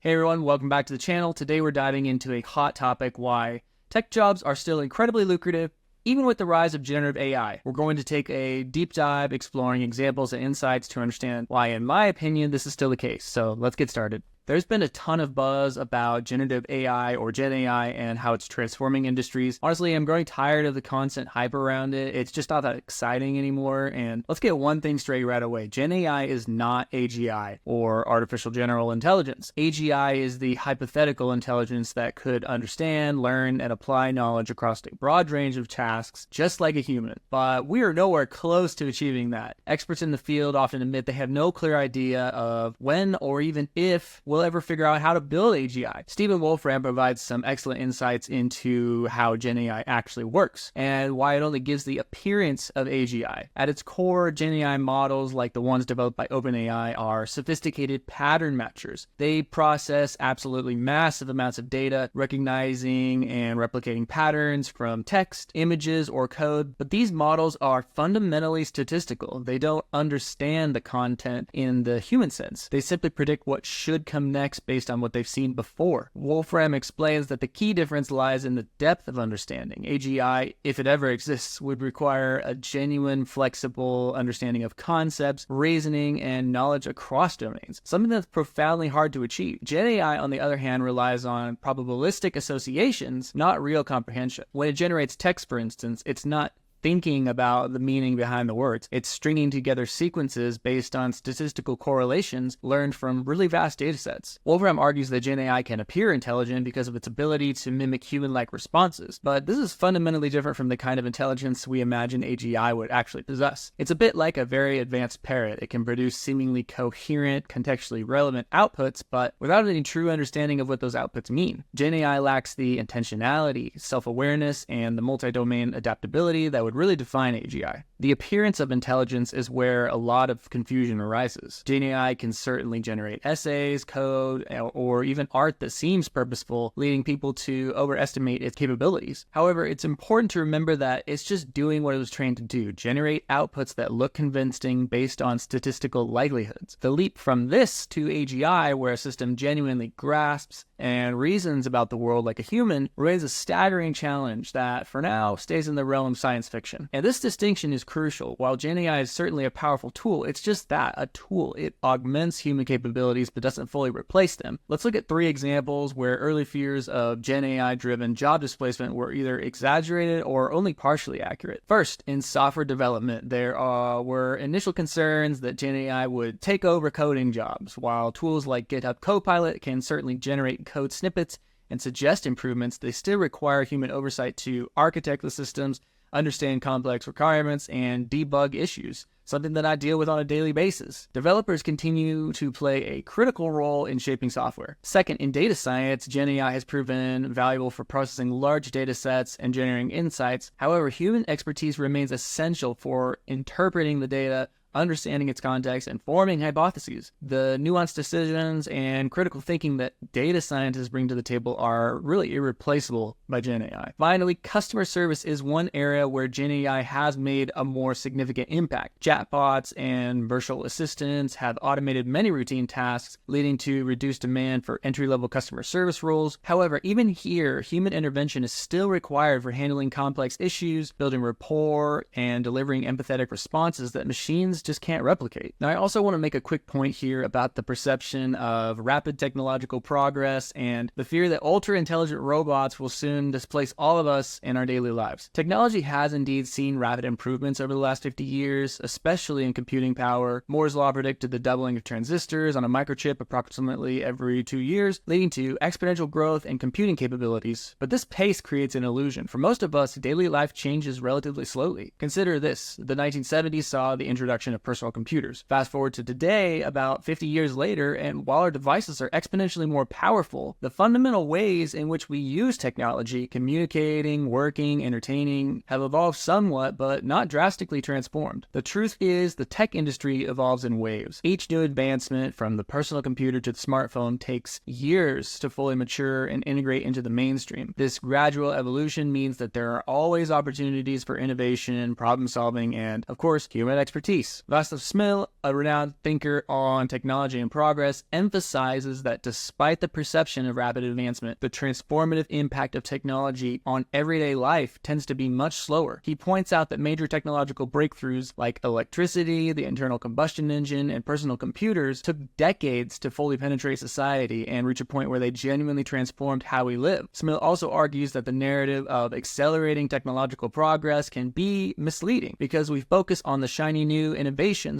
Hey everyone, welcome back to the channel. Today we're diving into a hot topic: why tech jobs are still incredibly lucrative, even with the rise of generative AI. We're going to take a deep dive exploring examples and insights to understand why, in my opinion, this is still the case. So let's get started. There's been a ton of buzz about generative AI or GenAI and how it's transforming industries. Honestly, I'm growing tired of the constant hype around it. It's just not that exciting anymore. And let's get one thing straight right away. GenAI is not AGI or artificial general intelligence. AGI is the hypothetical intelligence that could understand, learn, and apply knowledge across a broad range of tasks, just like a human. But we are nowhere close to achieving that. Experts in the field often admit they have no clear idea of when or even if we'll ever figure out how to build AGI. Stephen Wolfram provides some excellent insights into how GenAI actually works and why it only gives the appearance of AGI. At its core, GenAI models like the ones developed by OpenAI are sophisticated pattern matchers. They process absolutely massive amounts of data, recognizing and replicating patterns from text, images, or code. But these models are fundamentally statistical. They don't understand the content in the human sense. They simply predict what should come next based on what they've seen before. Wolfram explains that the key difference lies in the depth of understanding. AGI, if it ever exists, would require a genuine, flexible understanding of concepts, reasoning, and knowledge across domains, something that's profoundly hard to achieve. GenAI, on the other hand, relies on probabilistic associations, not real comprehension. When it generates text, for instance, it's not thinking about the meaning behind the words. It's stringing together sequences based on statistical correlations learned from really vast datasets. Wolfram argues that GenAI can appear intelligent because of its ability to mimic human-like responses, but this is fundamentally different from the kind of intelligence we imagine AGI would actually possess. It's a bit like a very advanced parrot. It can produce seemingly coherent, contextually relevant outputs, but without any true understanding of what those outputs mean. GenAI lacks the intentionality, self-awareness, and the multi-domain adaptability that would really define AGI. The appearance of intelligence is where a lot of confusion arises. GenAI can certainly generate essays, code, or even art that seems purposeful, leading people to overestimate its capabilities. However, it's important to remember that it's just doing what it was trained to do: generate outputs that look convincing based on statistical likelihoods. The leap from this to AGI, where a system genuinely grasps and reasons about the world like a human, remains a staggering challenge that, for now, stays in the realm of science fiction. And this distinction is crucial. While GenAI is certainly a powerful tool, it's just that, a tool. It augments human capabilities but doesn't fully replace them. Let's look at 3 examples where early fears of GenAI-driven job displacement were either exaggerated or only partially accurate. First, in software development, there were initial concerns that GenAI would take over coding jobs. While tools like GitHub Copilot can certainly generate code snippets and suggest improvements, they still require human oversight to architect the systems, understand complex requirements, and debug issues, something that I deal with on a daily basis. Developers continue to play a critical role in shaping software. Second, in data science, GenAI has proven valuable for processing large data sets and generating insights. However, human expertise remains essential for interpreting the data, understanding its context, and forming hypotheses. The nuanced decisions and critical thinking that data scientists bring to the table are really irreplaceable by GenAI. Finally, customer service is one area where GenAI has made a more significant impact. Chatbots and virtual assistants have automated many routine tasks, leading to reduced demand for entry-level customer service roles. However, even here, human intervention is still required for handling complex issues, building rapport, and delivering empathetic responses that machines just can't replicate. Now, I also want to make a quick point here about the perception of rapid technological progress and the fear that ultra-intelligent robots will soon displace all of us in our daily lives. Technology has indeed seen rapid improvements over the last 50 years, especially in computing power. Moore's law predicted the doubling of transistors on a microchip approximately every 2 years, leading to exponential growth in computing capabilities. But this pace creates an illusion. For most of us, daily life changes relatively slowly. Consider this: the 1970s saw the introduction of personal computers. Fast forward to today, about 50 years later, and while our devices are exponentially more powerful, the fundamental ways in which we use technology, communicating, working, entertaining, have evolved somewhat, but not drastically transformed. The truth is, the tech industry evolves in waves. Each new advancement, from the personal computer to the smartphone, takes years to fully mature and integrate into the mainstream. This gradual evolution means that there are always opportunities for innovation, problem solving, and, of course, human expertise. Václav Smil, a renowned thinker on technology and progress, emphasizes that despite the perception of rapid advancement, the transformative impact of technology on everyday life tends to be much slower. He points out that major technological breakthroughs like electricity, the internal combustion engine, and personal computers took decades to fully penetrate society and reach a point where they genuinely transformed how we live. Smil also argues that the narrative of accelerating technological progress can be misleading because we focus on the shiny new innovations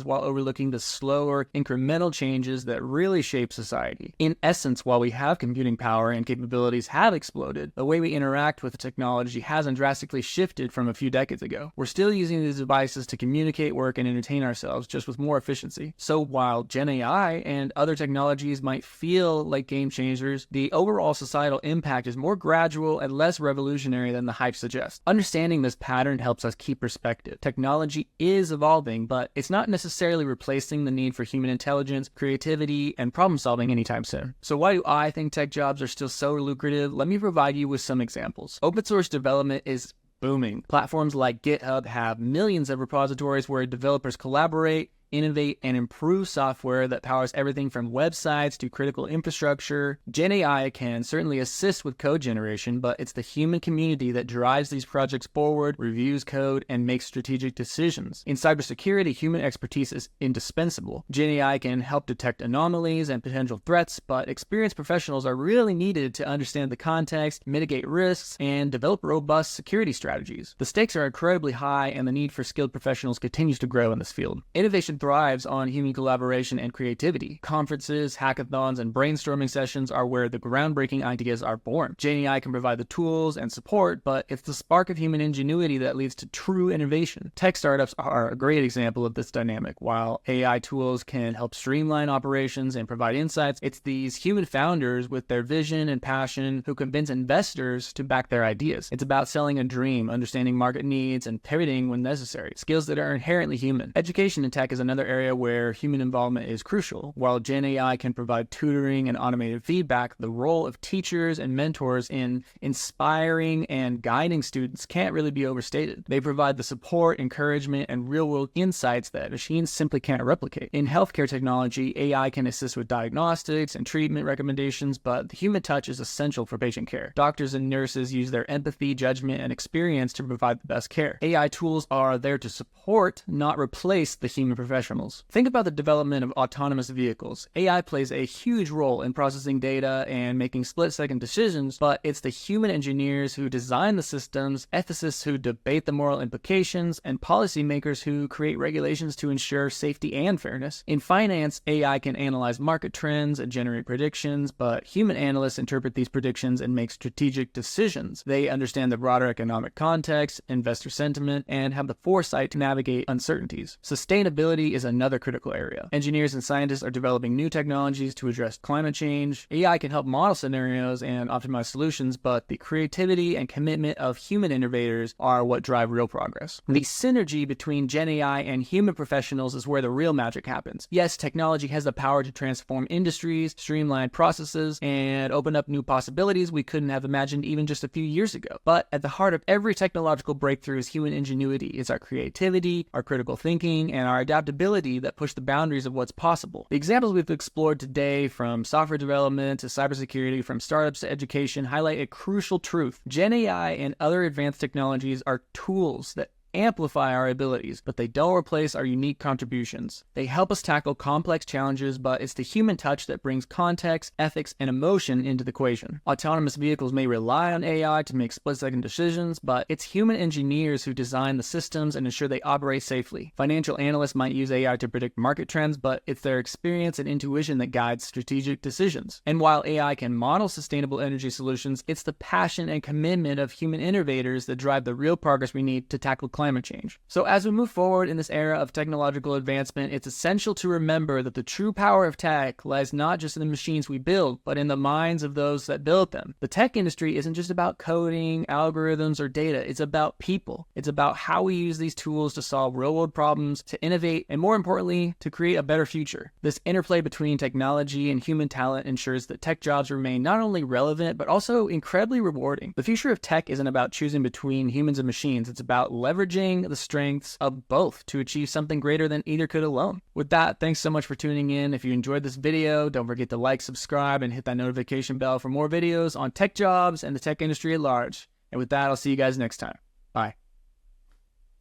while overlooking the slower, incremental changes that really shape society. In essence, while we have computing power and capabilities have exploded, the way we interact with the technology hasn't drastically shifted from a few decades ago. We're still using these devices to communicate, work, and entertain ourselves, just with more efficiency. So while GenAI and other technologies might feel like game changers, the overall societal impact is more gradual and less revolutionary than the hype suggests. Understanding this pattern helps us keep perspective. Technology is evolving, but it's not necessarily replacing the need for human intelligence, creativity, and problem solving anytime soon. So why do I think tech jobs are still so lucrative? Let me provide you with some examples. Open source development is booming. Platforms like GitHub have millions of repositories where developers collaborate, innovate, and improve software that powers everything from websites to critical infrastructure. GenAI can certainly assist with code generation, but it's the human community that drives these projects forward, reviews code, and makes strategic decisions. In cybersecurity, human expertise is indispensable. GenAI can help detect anomalies and potential threats, but experienced professionals are really needed to understand the context, mitigate risks, and develop robust security strategies. The stakes are incredibly high, and the need for skilled professionals continues to grow in this field. Innovation thrives on human collaboration and creativity. Conferences, hackathons, and brainstorming sessions are where the groundbreaking ideas are born. GenAI can provide the tools and support, but it's the spark of human ingenuity that leads to true innovation. Tech startups are a great example of this dynamic. While AI tools can help streamline operations and provide insights, it's these human founders with their vision and passion who convince investors to back their ideas. It's about selling a dream, understanding market needs, and pivoting when necessary, skills that are inherently human. Education in tech is another area where human involvement is crucial. While GenAI can provide tutoring and automated feedback, the role of teachers and mentors in inspiring and guiding students can't really be overstated. They provide the support, encouragement, and real-world insights that machines simply can't replicate. In healthcare technology, AI can assist with diagnostics and treatment recommendations, but the human touch is essential for patient care. Doctors and nurses use their empathy, judgment, and experience to provide the best care. AI tools are there to support, not replace, the human professionals. Think about the development of autonomous vehicles. AI plays a huge role in processing data and making split-second decisions, but it's the human engineers who design the systems, ethicists who debate the moral implications, and policymakers who create regulations to ensure safety and fairness. In finance, AI can analyze market trends and generate predictions, but human analysts interpret these predictions and make strategic decisions. They understand the broader economic context, investor sentiment, and have the foresight to navigate uncertainties. Sustainability is another critical area. Engineers and scientists are developing new technologies to address climate change. AI can help model scenarios and optimize solutions, but the creativity and commitment of human innovators are what drive real progress. The synergy between GenAI and human professionals is where the real magic happens. Yes, technology has the power to transform industries, streamline processes, and open up new possibilities we couldn't have imagined even just a few years ago. But at the heart of every technological breakthrough is human ingenuity. It's our creativity, our critical thinking, and our adaptability that push the boundaries of what's possible. The examples we've explored today, from software development to cybersecurity, from startups to education, highlight a crucial truth. GenAI and other advanced technologies are tools that amplify our abilities, but they don't replace our unique contributions. They help us tackle complex challenges, but it's the human touch that brings context, ethics, and emotion into the equation. Autonomous vehicles may rely on AI to make split-second decisions, but it's human engineers who design the systems and ensure they operate safely. Financial analysts might use AI to predict market trends, but it's their experience and intuition that guides strategic decisions. And while AI can model sustainable energy solutions, it's the passion and commitment of human innovators that drive the real progress we need to tackle climate change. So as we move forward in this era of technological advancement, it's essential to remember that the true power of tech lies not just in the machines we build, but in the minds of those that build them. The tech industry isn't just about coding, algorithms, or data. It's about people. It's about how we use these tools to solve real-world problems, to innovate, and more importantly, to create a better future. This interplay between technology and human talent ensures that tech jobs remain not only relevant, but also incredibly rewarding. The future of tech isn't about choosing between humans and machines. It's about leveraging leveraging the strengths of both to achieve something greater than either could alone. With that, thanks so much for tuning in. If you enjoyed this video, don't forget to like, subscribe, and hit that notification bell for more videos on tech jobs and the tech industry at large. And with that, I'll see you guys next time. Bye.